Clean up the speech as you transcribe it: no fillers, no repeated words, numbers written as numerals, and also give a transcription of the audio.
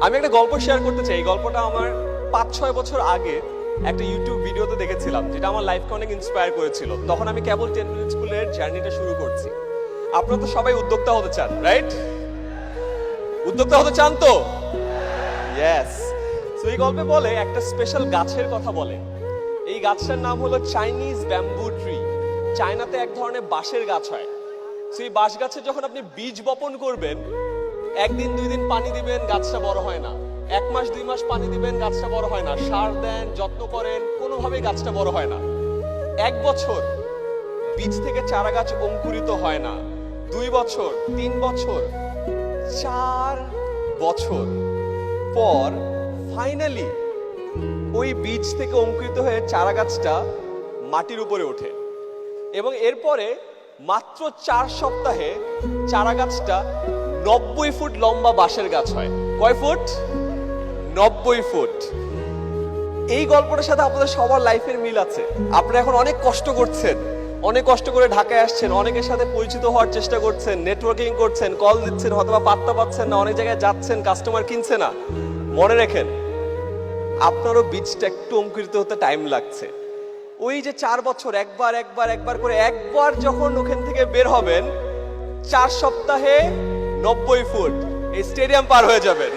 আমি একটা গল্প শেয়ার করতে চাই। এই গল্পটা আমার 5-6 বছর আগে একটা ইউটিউব ভিডিওতে দেখেছিলাম, যেটা আমার লাইফকে অনেক ইন্সপায়ার করেছিল। তখন আমি কেবল 10 মিনিট স্কুলের জার্নিটা শুরু করছি। আপনারা তো সবাই উদ্যোক্তা হতে চান, রাইট? উদ্যোক্তা হতে চান তো? ইয়েস। তো এই গল্পে বলে একটা স্পেশাল গাছের কথা বলে। এই গাছটার নাম হলো চাইনিজ ব্যাম্বু ট্রি। চায়নাতে এক ধরনের বাঁশের গাছ হয়। সেই বাঁশ গাছে যখন আপনি বীজ বপন করবেন, 1 দিন 2 দিন পানি দিবেন, গাছটা বড় হয় না। 1 মাস 2 মাস পানি দিবেন, গাছটা বড় হয় না। সার দেন, যত্ন করেন, কোনোভাবেই গাছটা বড় হয় না। 1 বছর বীজ থেকে চারা গাছ অঙ্কুরিত হয় না। 2 বছর, 3 বছর, 4 বছর পর ফাইনালি ওই বীজ থেকে অঙ্কুরিত হয়ে চারা গাছটা মাটির উপরে ওঠে এবং এরপরে মাত্র 4 সপ্তাহে চারা গাছটা 90 ফুট লম্বা বাঁশের গাছ হয়। কয় ফুট? 90 ফুট। এই গল্পটার সাথে আপনাদের সবার লাইফের মিল আছে। আপনারা এখন অনেক কষ্ট করছেন, অনেক কষ্ট করে ঢাকায় আসছেন, অনেকের সাথে পরিচিত হওয়ার চেষ্টা করছেন, নেটওয়ার্কিং করছেন, কল দিচ্ছেন, হয়তো পাত্তা পাচ্ছেন না, অনেক জায়গায় যাচ্ছেন, কাস্টমার কিনছে না। মনে রাখেন, আপনারও বীজটা একটু অঙ্কুরিত হতে টাইম লাগছে। ওই যে 4 বছর একবার করে একবার যখন ওখান থেকে বের হবেন, 4 সপ্তাহে 90 ফুট এই স্টেডিয়াম পার হয়ে যাবেন।